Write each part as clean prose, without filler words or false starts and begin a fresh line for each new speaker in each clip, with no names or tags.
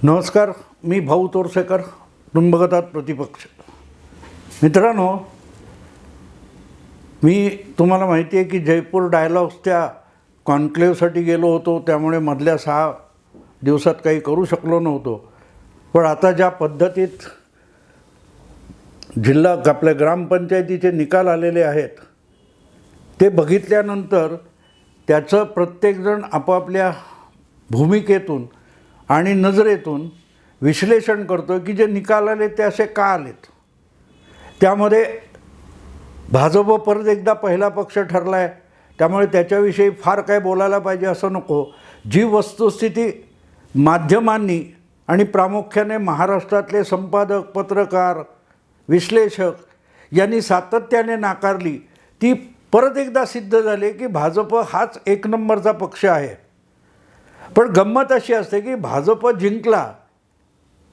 नमस्कार, मी भाऊ तोरसेकर. तुम्ही बघत आहात प्रतिपक्ष. मित्रांनो, मी तुम्हाला माहिती आहे की जयपूर डायलॉग्सच्या कॉन्क्लेव्हसाठी गेलो होतो, त्यामुळे मधल्या 6 दिवसात काही करू शकलो नव्हतो. पण आता ज्या पद्धतीत आपल्या ग्रामपंचायतीचे निकाल आलेले आहेत ते बघितल्यानंतर त्याचं प्रत्येकजण आपापल्या भूमिकेतून आणि नजरेतून विश्लेषण करतो की जे निकाल आले ते असे का आलेत. त्यामध्ये भाजप परत एकदा पहिला पक्ष ठरला आहे, त्यामुळे त्याच्याविषयी फार काय बोलायला पाहिजे असं नको. जी वस्तुस्थिती माध्यमांनी आणि प्रामुख्याने महाराष्ट्रातले संपादक, पत्रकार, विश्लेषक यांनी सातत्याने नाकारली, ती परत एकदा सिद्ध झाली की भाजप हाच एक नंबरचा पक्ष आहे. पण गंमत अशी असते की भाजप जिंकला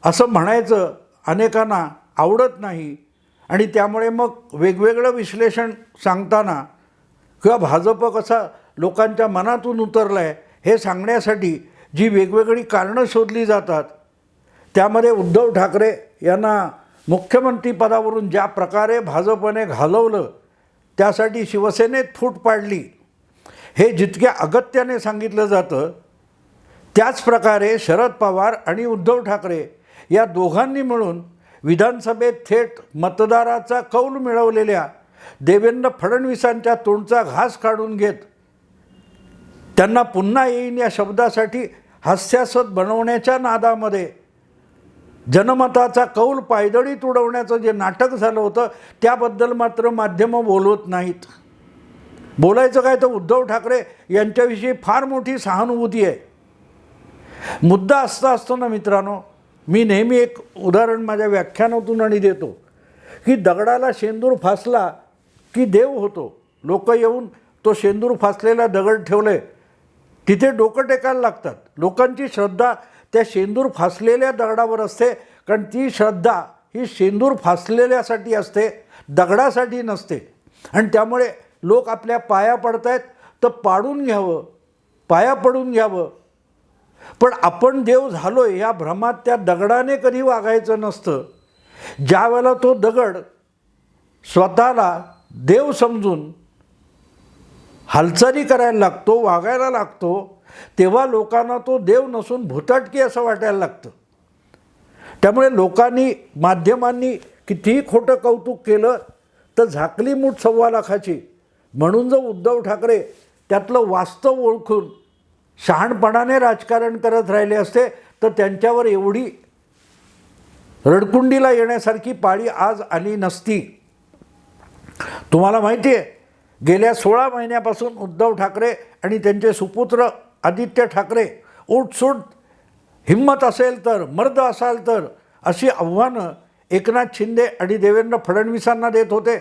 असं म्हणायचं अनेकांना आवडत नाही, आणि त्यामुळे मग वेगवेगळं विश्लेषण सांगताना किंवा भाजप कसा लोकांच्या मनातून उतरला आहे हे सांगण्यासाठी जी वेगवेगळी कारणं शोधली जातात, त्यामध्ये उद्धव ठाकरे यांना मुख्यमंत्रीपदावरून ज्या प्रकारे भाजपने घालवलं त्यासाठी शिवसेनेत फूट पाडली हे जितक्या अगत्याने सांगितलं जातं, त्याच प्रकारे शरद पवार आणि उद्धव ठाकरे या दोघांनी मिळून विधानसभेत थेट मतदाराचा कौल मिळवलेल्या देवेंद्र फडणवीसांच्या तोंडचा घास काढून घेत त्यांना पुन्हा येईन या शब्दासाठी हास्यास्पद बनवण्याच्या नादामध्ये जनमताचा कौल पायदळीत उडवण्याचं जे नाटक झालं होतं त्याबद्दल मात्र माध्यमं बोलवत नाहीत. बोलायचं काय तर उद्धव ठाकरे यांच्याविषयी फार मोठी सहानुभूती आहे. मुद्दा असा असतो ना मित्रांनो, मी नेहमी एक उदाहरण माझ्या व्याख्यानातून आणि देतो की दगडाला शेंदूर फासला की देव होतो. लोक येऊन तो शेंदूर फासलेला दगड ठेवले तिथे डोकं टेकायला लागतात. लोकांची श्रद्धा त्या शेंदूर फासलेल्या दगडावर असते, कारण ती श्रद्धा ही शेंदूर फासलेल्यासाठी असते, दगडासाठी नसते. आणि त्यामुळे लोक आपल्या पाया पडतायत तर पाडून घ्यावं, पाया पडून घ्यावं. पण आपण देव झालोय या भ्रमात त्या दगडाने कधी वागायचं नसतं. ज्या वेळेला तो दगड स्वतःला देव समजून हालचाली करायला लागतो, वागायला लागतो, तेव्हा लोकांना तो देव नसून भुताटकी असं वाटायला लागतं. त्यामुळे लोकांनी, माध्यमांनी कितीही खोटं कौतुक केलं तर झाकली मूठ 1.25 लाखाची. म्हणून जर उद्धव ठाकरे त्यातलं वास्तव ओळखून शहाणपणाने राजकारण करत राहिले असते तर त्यांच्यावर एवढी रडकुंडीला येण्यासारखी पाळी आज आली नसती. तुम्हाला माहिती आहे, गेल्या 16 महिन्यापासून उद्धव ठाकरे आणि त्यांचे सुपुत्र आदित्य ठाकरे उठसूट हिम्मत असेल तर, मर्द असाल तर अशी आव्हानं एकनाथ शिंदे आणि देवेंद्र फडणवीसांना देत होते.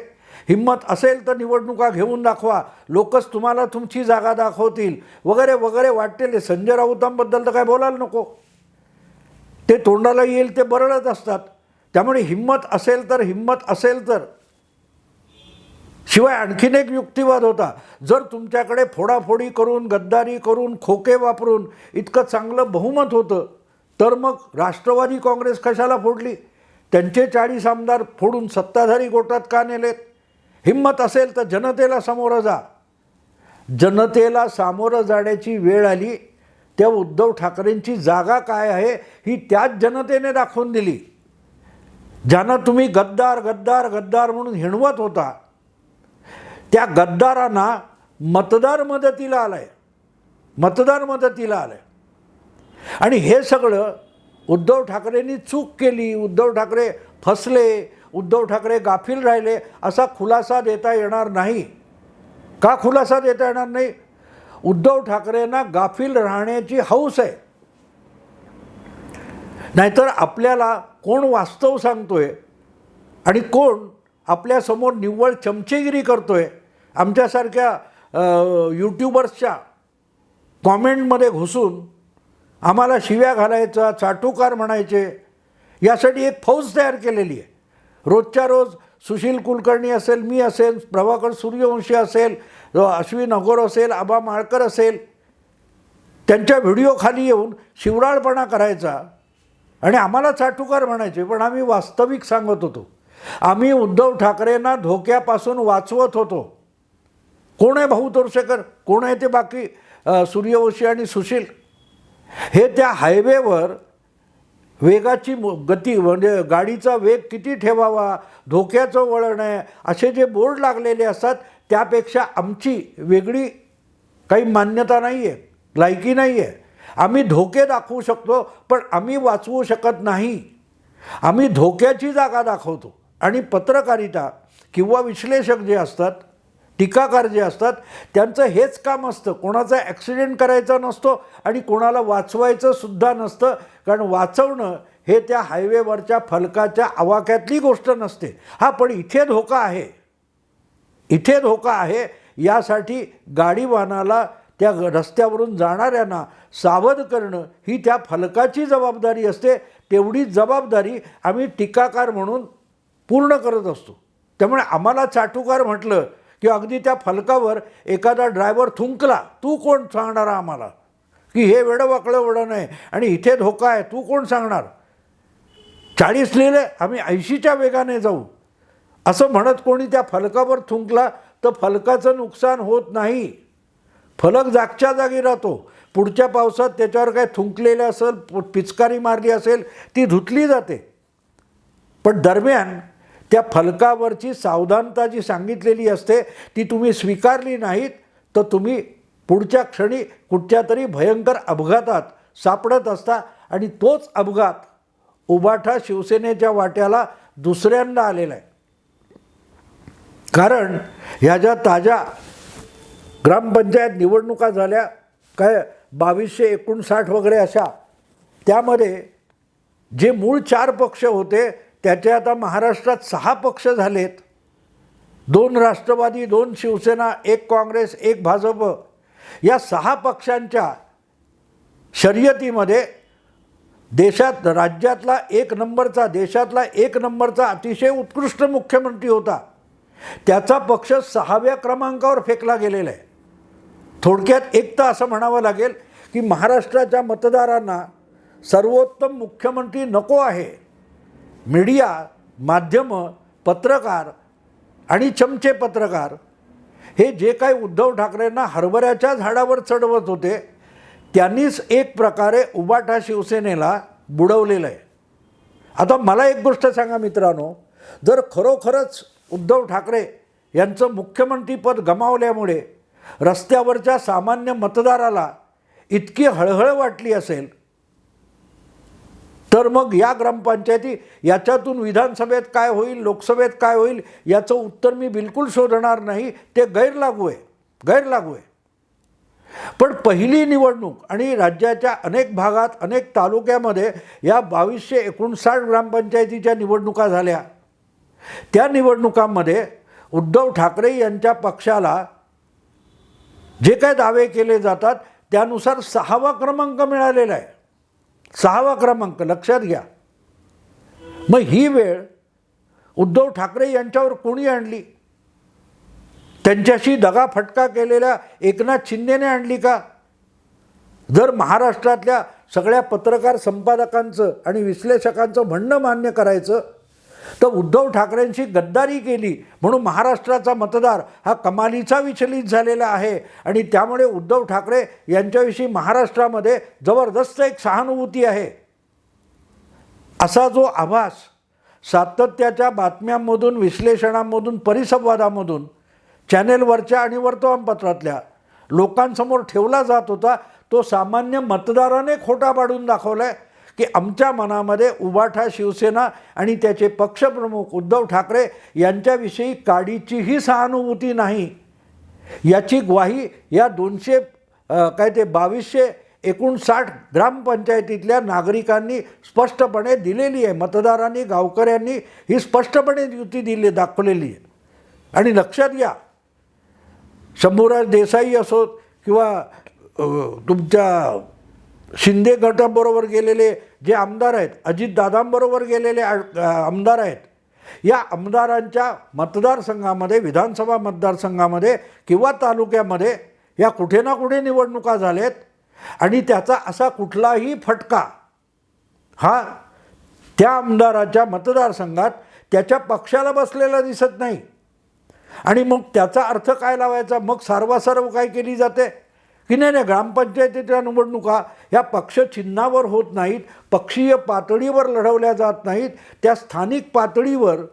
हिम्मत असेल तर निवडणुका घेऊन दाखवा, लोकच तुम्हाला तुमची जागा दाखवतील वगैरे वगैरे वाटलेले. संजय राऊतांबद्दल तर काय बोलायला नको, ते तोंडाला येईल ते बरळत असतात. त्यामुळे हिम्मत असेल तर, हिम्मत असेल तर. शिवाय आणखीन एक युक्तिवाद होता, जर तुमच्याकडे फोडाफोडी करून, गद्दारी करून, खोके वापरून इतकं चांगलं बहुमत होतं तर मग राष्ट्रवादी काँग्रेस कशाला फोडली? त्यांचे 40 आमदार फोडून सत्ताधारी गोटात का नेलेत? हिम्मत असेल तर जनतेला सामोरं जा. जनतेला सामोरं जाण्याची वेळ आली तेव्हा उद्धव ठाकरेंची जागा काय आहे ही त्याच जनतेने दाखवून दिली. ज्यांना तुम्ही गद्दार गद्दार गद्दार म्हणून हिणवत होता त्या गद्दारांना मतदार मदतीला आलाय, मतदार मदतीला आलाय. आणि हे सगळं उद्धव ठाकरेंनी चूक केली, उद्धव ठाकरे फसले, उद्धव ठाकरे गाफील राहिले असा खुलासा देता येणार नाही. का खुलासा देता येणार नाही? उद्धव ठाकरेंना गाफील राहण्याची हौस आहे. नाहीतर आपल्याला कोण वास्तव सांगतोय आणि कोण आपल्यासमोर निव्वळ चमचेगिरी करतोय, आमच्यासारख्या यूट्यूबर्सच्या कॉमेंटमध्ये घुसून आम्हाला शिव्या घालायचा, चाटुकार म्हणायचे, यासाठी एक फौज तयार केलेली आहे. रोजच्या रोज सुशील कुलकर्णी असेल, मी असेल, प्रभाकर सूर्यवंशी असेल, अश्विन अघोर असेल, आबा माळकर असेल, त्यांच्या व्हिडिओ खाली येऊन शिवराळपणा करायचा आणि आम्हाला चाटुकार म्हणायचे, पण आम्ही वास्तविक सांगत होतो. आम्ही उद्धव ठाकरेंना धोक्यापासून वाचवत होतो. कोण आहे भाऊ तोरसेकर, कोण आहे ते बाकी सूर्यवंशी आणि सुशील, हे त्या हायवेवर वेगाची गती म्हणजे गाडीचा वेग किती ठेवावा, धोक्याचं वळण आहे, असे जे बोर्ड लागलेले असतात त्यापेक्षा आमची वेगळी काही मान्यता नाही आहे, लायकी नाही आहे. आम्ही धोके दाखवू शकतो पण आम्ही वाचवू शकत नाही. आम्ही धोक्याची जागा दाखवतो. आणि पत्रकारिता किंवा विश्लेषक जे असतात, टीकाकार जे असतात, त्यांचं हेच काम असतं. कोणाचा ॲक्सिडेंट करायचा नसतो आणि कोणाला वाचवायचं सुद्धा नसतं. कारण वाचवणं हे त्या हायवेवरच्या फलकाच्या आवाक्यातली गोष्ट नसते. हा पण इथे धोका आहे, इथे धोका आहे, यासाठी गाडीवानाला त्या रस्त्यावरून जाणाऱ्यांना सावध करणं ही त्या फलकाची जबाबदारी असते. तेवढी जबाबदारी आम्ही टीकाकार म्हणून पूर्ण करत असतो. त्यामुळे आम्हाला चाटुकार म्हटलं की अगदी त्या फलकावर एखादा ड्रायव्हर थुंकला, तू कोण सांगणार आम्हाला की हे वेडं वाकळं वडं नाही आणि इथे धोका आहे, तू कोण सांगणार. 40 लिहिले, आम्ही 80च्या वेगाने जाऊ असं म्हणत कोणी त्या फलकावर थुंकला तर फलकाचं नुकसान होत नाही. फलक जागच्या जागी राहतो. पुढच्या पावसात त्याच्यावर काय थुंकलेलं असेल, पिचकारी मारली असेल, ती धुतली जाते. पण दरम्यान त्या फलकावरची सावधानता जी सांगितलेली असते ती तुम्ही स्वीकारली नाहीत तर तुम्ही पुढच्या क्षणी कुठच्या तरी भयंकर अपघातात सापडत असता. आणि तोच अपघात उबाठा शिवसेनेच्या वाट्याला दुसऱ्यांदा आलेला आहे. कारण ह्या ज्या ताज्या ग्रामपंचायत निवडणुका झाल्या काय 2259 वगैरे अशा, त्यामध्ये जे मूळ 4 पक्ष होते त्याचे आता महाराष्ट्रात 6 पक्ष झालेत. 2 राष्ट्रवादी, 2 शिवसेना, 1 काँग्रेस, 1 भाजप, या 6 पक्षांच्या शर्यतीमध्ये देशात राज्यातला 1 नंबरचा, देशातला 1 नंबरचा अतिशय उत्कृष्ट मुख्यमंत्री होता, त्याचा पक्ष 6व्या क्रमांकावर फेकला गेलेला आहे. थोडक्यात एक तर असं म्हणावं लागेल की महाराष्ट्राच्या मतदारांना सर्वोत्तम मुख्यमंत्री नको आहे. मीडिया, माध्यमं, पत्रकार आणि चमचे पत्रकार हे जे काही उद्धव ठाकरेंना हरभऱ्याच्या झाडावर चढवत होते त्यांनीच एक प्रकारे उबाठा शिवसेनेला बुडवलेलं आहे. आता मला एक गोष्ट सांगा मित्रांनो, जर खरोखरच उद्धव ठाकरे यांचं मुख्यमंत्रीपद गमावल्यामुळे रस्त्यावरच्या सामान्य मतदाराला इतकी हळहळ वाटली असेल तर मग या ग्रामपंचायती याच्यातून विधानसभेत काय होईल, लोकसभेत काय होईल याचं उत्तर मी बिलकुल शोधणार नाही. ते गैरलागू आहे, गैरलागू आहे. पण पहिली निवडणूक आणि राज्याच्या अनेक भागात, अनेक तालुक्यामध्ये या 2259 ग्रामपंचायतीच्या निवडणुका झाल्या. त्या निवडणुकांमध्ये उद्धव ठाकरे यांच्या पक्षाला जे काय दावे केले जातात त्यानुसार 6वा क्रमांक मिळालेला आहे. 6वा क्रमांक लक्षात घ्या. मग ही वेळ उद्धव ठाकरे यांच्यावर कोणी आणली? त्यांच्याशी दगाफटका केलेल्या एकनाथ शिंदेने आणली का? जर महाराष्ट्रातल्या सगळ्या पत्रकार संपादकांचं आणि विश्लेषकांचं म्हणणं मान्य करायचं तर उद्धव ठाकरेंशी गद्दारी केली म्हणून महाराष्ट्राचा मतदार हा कमालीचा विचलित झालेला आहे आणि त्यामुळे उद्धव ठाकरे यांच्याविषयी महाराष्ट्रामध्ये जबरदस्त एक सहानुभूती आहे, असा जो आभास सातत्याच्या बातम्यांमधून, विश्लेषणामधून, परिसंवादामधून, चॅनेलवरच्या आणि वर्तमानपत्रातल्या लोकांसमोर ठेवला जात होता, तो सामान्य मतदाराने खोटा पाडून दाखवला आहे की आमच्या मनामध्ये उबाठा शिवसेना आणि त्याचे पक्षप्रमुख उद्धव ठाकरे यांच्याविषयी काडीचीही सहानुभूती नाही. याची ग्वाही या 2259 ग्रामपंचायतीतल्या नागरिकांनी स्पष्टपणे दिलेली आहे. मतदारांनी, गावकऱ्यांनी ही स्पष्टपणे युती दाखवलेली आहे. आणि लक्षात घ्या, शंभूराज देसाई असोत किंवा तुमच्या शिंदे गटाबरोबर गेलेले जे आमदार आहेत, अजितदादांबरोबर गेलेले आमदार आहेत, या आमदारांच्या मतदारसंघामध्ये, विधानसभा मतदारसंघामध्ये किंवा तालुक्यामध्ये या कुठे ना कुठे निवडणुका झाल्यात आणि त्याचा असा कुठलाही फटका हा त्या आमदाराच्या मतदारसंघात त्याच्या पक्षाला बसलेला दिसत नाही. आणि मग त्याचा अर्थ काय लावायचा? मग सर्वासर्व काय केली जाते की नाही नाही, ग्रामपंचायतीच्या निवडणुका ह्या पक्षचिन्हावर होत नाहीत, पक्षीय पातळीवर लढवल्या जात नाहीत, त्या स्थानिक पातळीवर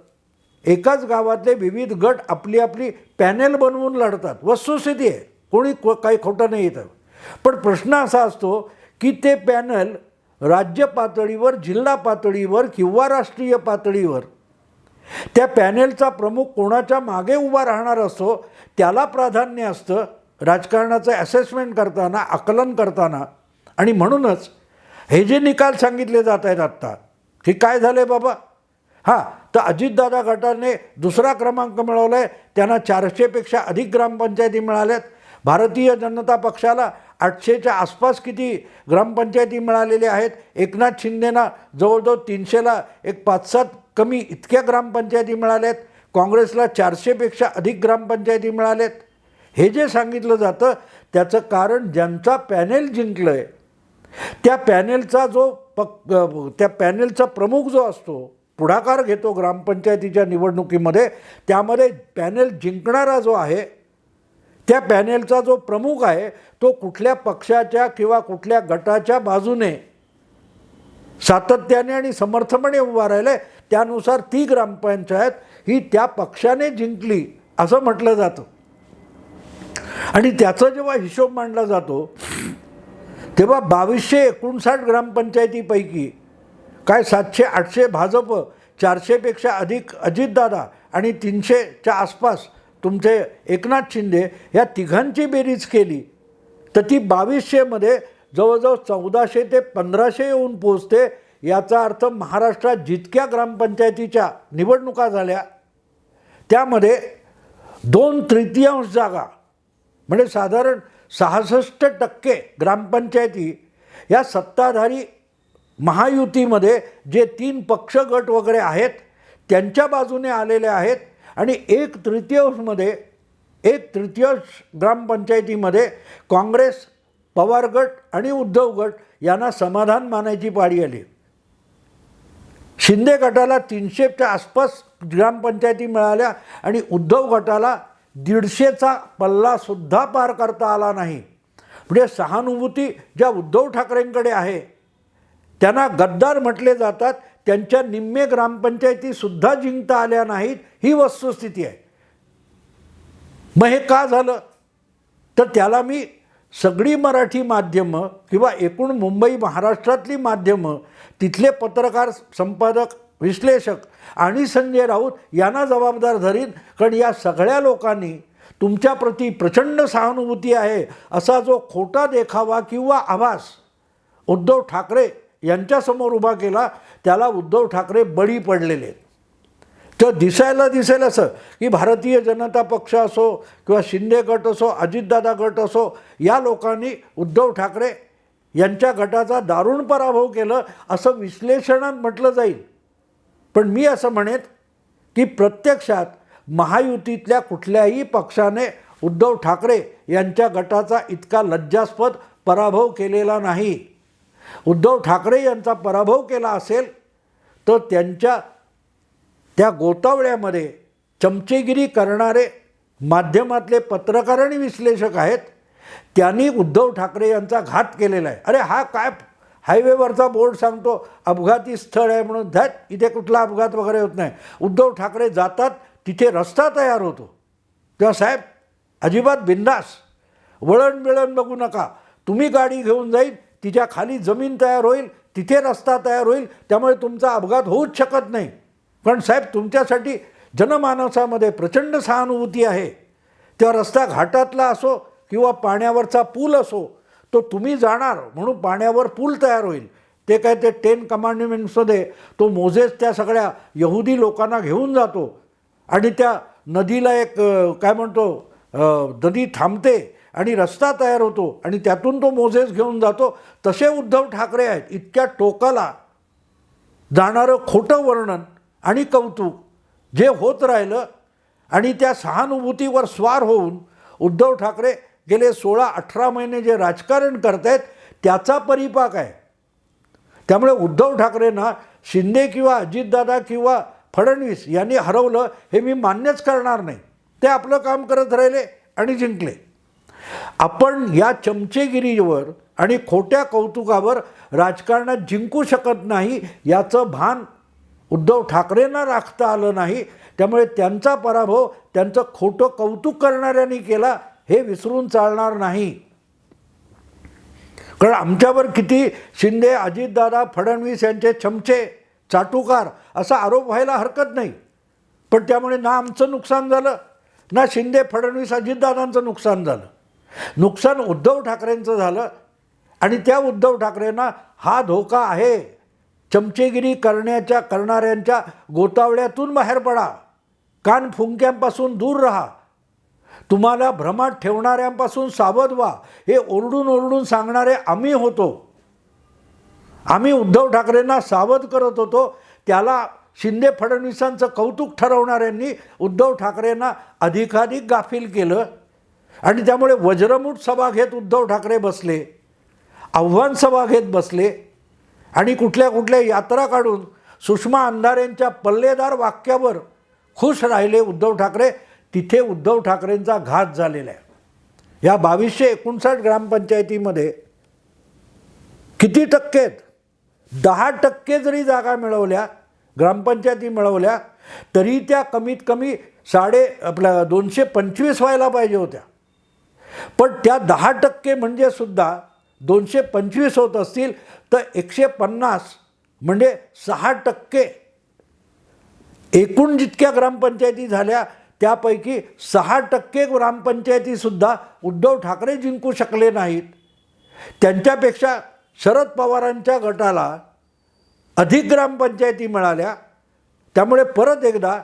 एकाच गावातले विविध गट आपली आपली पॅनेल बनवून लढतात. वस्तुस्थिती आहे, कोणी काही खोटं नाही येतं. पण प्रश्न असा असतो की ते पॅनल राज्य पातळीवर, जिल्हा पातळीवर किंवा राष्ट्रीय पातळीवर त्या पॅनेलचा प्रमुख कोणाच्या मागे उभा राहणार असतो, त्याला प्राधान्य असतं राजकारणाचं ॲसेसमेंट करताना, आकलन करताना. आणि म्हणूनच हे जे निकाल सांगितले जात आहेत आत्ता, की काय झालं आहे बाबा, हां तर अजितदादा गटाने दुसरा क्रमांक मिळवला आहे, त्यांना 400पेक्षा अधिक ग्रामपंचायती मिळाल्यात. भारतीय जनता पक्षाला 800च्या आसपास किती ग्रामपंचायती मिळालेल्या आहेत. एकनाथ शिंदेना जवळजवळ 300ला एक 5-7 कमी इतक्या ग्रामपंचायती मिळाल्यात. काँग्रेसला 400पेक्षा अधिक ग्रामपंचायती मिळाल्यात. हे जे सांगितलं जातं त्याचं कारण ज्यांचा पॅनेल जिंकलं आहे त्या पॅनेलचा त्या पॅनेलचा प्रमुख जो असतो, पुढाकार घेतो ग्रामपंचायतीच्या निवडणुकीमध्ये, त्यामध्ये पॅनेल जिंकणारा जो आहे त्या पॅनेलचा जो प्रमुख आहे तो कुठल्या पक्षाच्या किंवा कुठल्या गटाच्या बाजूने सातत्याने आणि समर्थपणे उभा राहिलं, त्यानुसार ती ग्रामपंचायत ही त्या पक्षाने जिंकली असं म्हटलं जातं. आणि त्याचा जेव्हा हिशोब मांडला जातो तेव्हा 2259 ग्रामपंचायतीपैकी काय 700-800 भाजप, 400पेक्षा अधिक अजितदादा आणि 300च्या आसपास तुमचे एकनाथ शिंदे, या तिघांची बेरीज केली तर ती 2200मध्ये जवळजवळ 1400 ते 1500 येऊन पोचते. याचा अर्थ महाराष्ट्रात जितक्या ग्रामपंचायतीच्या निवडणुका झाल्या त्यामध्ये 2/3 जागा म्हणजे साधारण 66% ग्रामपंचायती या सत्ताधारी महायुतीमध्ये जे 3 पक्ष गट वगैरे आहेत त्यांच्या बाजूने आलेल्या आहेत. आणि 1/3 ग्रामपंचायतीमध्ये काँग्रेस, पवार गट आणि उद्धव गट यांना समाधान मानायची पाळी आली. शिंदे गटाला 300च्या आसपास ग्रामपंचायती मिळाल्या आणि उद्धव गटाला 150चा पल्लासुद्धा पार करता आला नाही. म्हणजे सहानुभूती ज्या उद्धव ठाकरेंकडे आहे त्यांना गद्दार म्हटले जातात, त्यांच्या निम्मे ग्रामपंचायतीसुद्धा जिंकता आल्या नाहीत, ही वस्तुस्थिती आहे. मग हे का झालं तर त्याला मी सगळी मराठी माध्यमं किंवा एकूण मुंबई महाराष्ट्रातली माध्यमं, तिथले पत्रकार, संपादक, विश्लेषक आणि संजय राऊत यांना जबाबदार धरीन. कारण या सगळ्या लोकांनी तुमच्याप्रती प्रचंड सहानुभूती आहे असा जो खोटा देखावा किंवा आभास उद्धव ठाकरे यांच्यासमोर उभा केला, त्याला उद्धव ठाकरे बळी पडलेले आहेत. तर दिसेल असं की भारतीय जनता पक्ष असो किंवा शिंदे गट असो, अजितदादा गट असो, या लोकांनी उद्धव ठाकरे यांच्या गटाचा दारुण पराभव केलं असं विश्लेषणात म्हटलं जाईल. पण मी असं म्हणेन की प्रत्यक्षात महायुतीतल्या कुठल्याही पक्षाने उद्धव ठाकरे यांच्या गटाचा इतका लज्जास्पद पराभव केलेला नाही. उद्धव ठाकरे यांचा पराभव केला असेल तर त्यांच्या त्या गोतावळ्यामध्ये चमचेगिरी करणारे माध्यमातले पत्रकार आणि विश्लेषक आहेत, त्यांनी उद्धव ठाकरे यांचा घात केलेला आहे. अरे हा काय हायवेवरचा बोर्ड सांगतो अपघाती स्थळ आहे म्हणून, इथे कुठला अपघात वगैरे होत नाही. उद्धव ठाकरे जातात तिथे रस्ता तयार होतो. तेव्हा साहेब अजिबात बिंदास, वळण बिळण बघू नका, तुम्ही गाडी घेऊन जाईल, तिच्या खाली जमीन तयार होईल, तिथे रस्ता तयार होईल, त्यामुळे तुमचा अपघात होऊच शकत नाही. कारण साहेब तुमच्यासाठी जनमानसामध्ये प्रचंड सहानुभूती आहे. तेव्हा रस्ता घाटातला असो किंवा पाण्यावरचा पूल असो, तो तुम्ही जाणार म्हणून पाण्यावर पूल तयार होईल. ते काय ते 10 कमांडमेंट्समध्ये तो मोझेस त्या सगळ्या यहुदी लोकांना घेऊन जातो आणि त्या नदीला एक काय म्हणतो नदी थांबते आणि रस्ता तयार होतो आणि त्यातून तो मोझेस घेऊन जातो. तसे उद्धव ठाकरे आहेत. इतक्या टोकाला जाणारं खोटं वर्णन आणि कौतुक जे होत राहिलं आणि त्या सहानुभूतीवर स्वार होऊन उद्धव ठाकरे गेले 16-18 महिने जे राजकारण करत आहेत त्याचा परिपाक आहे. त्यामुळे उद्धव ठाकरेंना शिंदे किंवा अजितदादा किंवा फडणवीस यांनी हरवलं हे मी मान्यच करणार नाही. ते आपलं काम करत राहिले आणि जिंकले. आपण या चमचेगिरीवर आणि खोट्या कौतुकावर राजकारणात जिंकू शकत नाही याचं भान उद्धव ठाकरेंना राखता आलं नाही. त्यामुळे त्यांचा पराभव त्यांचं खोटं कौतुक करणाऱ्यांनी केला हे विसरून चालणार नाही. कारण आमच्यावर किती शिंदे अजितदादा फडणवीस यांचे चमचे चाटुकार असा आरोप व्हायला हरकत नाही, पण त्यामुळे ना आमचं नुकसान झालं ना शिंदे फडणवीस अजितदादांचं नुकसान झालं. नुकसान उद्धव ठाकरेंचं झालं आणि त्या उद्धव ठाकरेंना हा धोका आहे. चमचेगिरी करणाऱ्यांच्या गोतावळ्यातून बाहेर पडा, कान फुंक्यांपासून दूर राहा, तुम्हाला भ्रमात ठेवणाऱ्यांपासून सावध व्हा. हे ओरडून ओरडून सांगणारे आम्ही होतो. आम्ही उद्धव ठाकरेंना सावध करत होतो. त्याला शिंदे फडणवीसांचं कौतुक ठरवणाऱ्यांनी उद्धव ठाकरेंना अधिकाधिक गाफील केलं आणि त्यामुळे वज्रमूठ सभा घेत उद्धव ठाकरे बसले, आव्हान सभा घेत बसले आणि कुठल्या कुठल्या यात्रा काढून सुषमा अंधारेंच्या पल्लेदार वाक्यावर खुश राहिले उद्धव ठाकरे. तिथे उद्धव ठाकरेंचा घात झालेला आहे. या 2259 ग्रामपंचायतीमध्ये किती टक्के आहेत? 10% जरी जागा मिळवल्या, ग्रामपंचायती मिळवल्या, तरी त्या कमीत कमी 225 व्हायला पाहिजे होत्या. पण त्या 10% म्हणजे सुद्धा 225 होत असतील तर 150 म्हणजे 6%. एकूण जितक्या ग्रामपंचायती झाल्या त्यापैकी 6% ग्रामपंचायतीसुद्धा उद्धव ठाकरे जिंकू शकले नाहीत. त्यांच्यापेक्षा शरद पवारांच्या गटाला अधिक ग्रामपंचायती मिळाल्या. त्यामुळे परत एकदा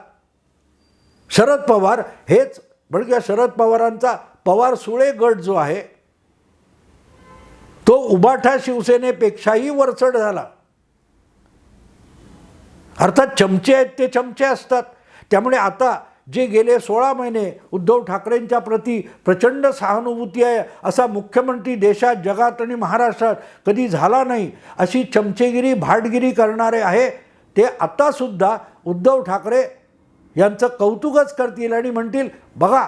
शरद पवार हेच म्हणजे शरद पवारांचा पवार सुळे गट जो आहे तो उबाठा शिवसेनेपेक्षाही वरचढ झाला. अर्थात चमचे आहेत ते चमचे असतात. त्यामुळे आता जे गेले 16 महिने उद्धव ठाकरेंच्या प्रती प्रचंड सहानुभूती आहे असा मुख्यमंत्री देशात, जगात आणि महाराष्ट्रात कधी झाला नाही, अशी चमचेगिरी भाटगिरी करणारे आहे ते आतासुद्धा उद्धव ठाकरे यांचं कौतुकच करतील आणि म्हणतील बघा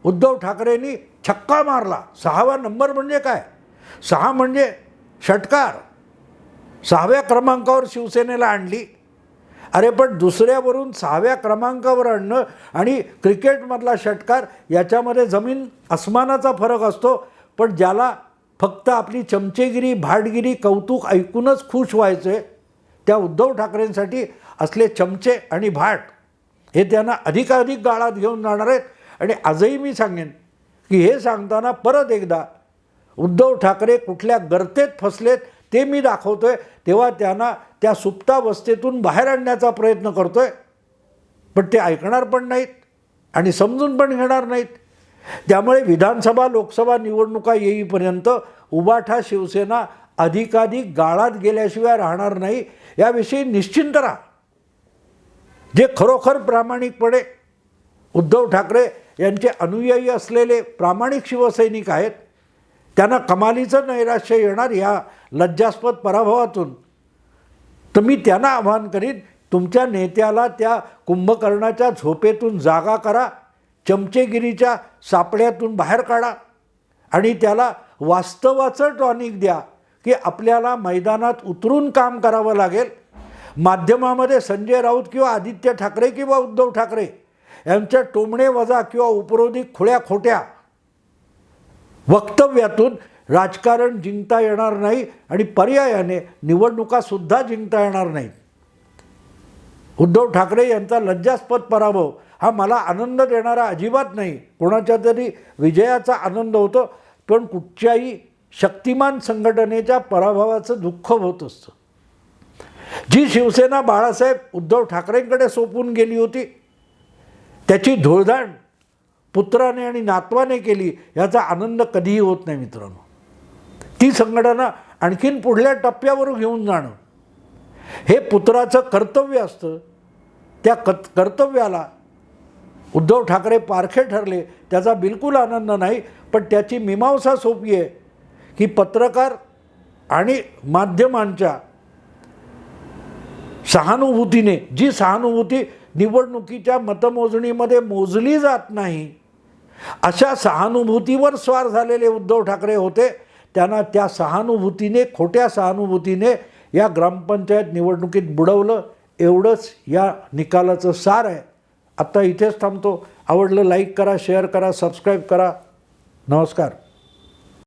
उद्धव ठाकरेंनी छक्का मारला. 6वा नंबर म्हणजे काय? 6 म्हणजे षटकार. 6व्या क्रमांकावर शिवसेनेला आणली. अरे पण दुसऱ्यावरून 6व्या क्रमांकावर आणणं आणि क्रिकेटमधला षटकार याच्यामध्ये जमीन अस्मानाचा फरक असतो. पण ज्याला फक्त आपली चमचेगिरी भाटगिरी कौतुक ऐकूनच खुश व्हायचे त्या उद्धव ठाकरेंसाठी असले चमचे आणि भाट हे त्यांना अधिकाधिक गाळात घेऊन जाणार आहेत. आणि आजही मी सांगेन की हे सांगताना परत एकदा उद्धव ठाकरे कुठल्या गर्तेत फसलेत ते मी दाखवतोय, तेव्हा त्यांना त्या सुप्तावस्थेतून बाहेर आणण्याचा प्रयत्न करतोय. पण ते ऐकणार पण नाहीत आणि समजून पण घेणार नाहीत. त्यामुळे विधानसभा लोकसभा निवडणुका येईपर्यंत उबाठा शिवसेना अधिकाधिक गाळात गेल्याशिवाय राहणार नाही याविषयी निश्चिंत राहा. जे खरोखर प्रामाणिकपणे उद्धव ठाकरे यांचे अनुयायी असलेले प्रामाणिक शिवसैनिक आहेत त्यांना कमालीचं नैराश्य येणार या लज्जास्पद पराभवातून. तर मी त्यांना आवाहन करीन, तुमच्या नेत्याला त्या कुंभकर्णाच्या झोपेतून जागा करा, चमचेगिरीच्या सापड्यातून बाहेर काढा आणि त्याला वास्तवाचं टॉनिक द्या की आपल्याला मैदानात उतरून काम करावं लागेल. माध्यमामध्ये संजय राऊत किंवा आदित्य ठाकरे किंवा उद्धव ठाकरे यांच्या टोमणे वजा किंवा उपरोधी खुळ्या खोट्या वक्तव्यातून राजकारण जिंकता येणार नाही आणि पर्यायाने निवडणुकासुद्धा जिंकता येणार नाहीत. उद्धव ठाकरे यांचा लज्जास्पद पराभव हा मला आनंद देणारा अजिबात नाही. कोणाच्या तरी विजयाचा आनंद होतो, पण कुठच्याही शक्तिमान संघटनेच्या पराभवाचं दुःख होत असतं. जी शिवसेना बाळासाहेब उद्धव ठाकरेंकडे सोपून गेली होती त्याची धुळधाण पुत्राने आणि नातवाने केली याचा आनंद कधीही होत नाही मित्रांनो. ती संघटना आणखीन पुढल्या टप्प्यावर घेऊन जाणं हे पुत्राचं कर्तव्य असतं. त्या कर्तव्याला उद्धव ठाकरे पारखे ठरले त्याचा बिलकुल आनंद नाही. पण त्याची मीमांसा सोपी आहे की पत्रकार आणि माध्यमांच्या सहानुभूतीने, जी सहानुभूती निवडणुकीच्या मतमोजणीमध्ये मोजली जात नाही, अशा सहानुभूतीवर स्वार झालेले उद्धव ठाकरे होते. त्यांना त्या सहानुभूतीने, खोट्या सहानुभूतीने या ग्रामपंचायत निवडणुकीत बुडवलं. एवढंच या निकालाचं सार आहे. आत्ता इथेच थांबतो. आवडलं लाईक करा, शेअर करा, सबस्क्राईब करा. नमस्कार.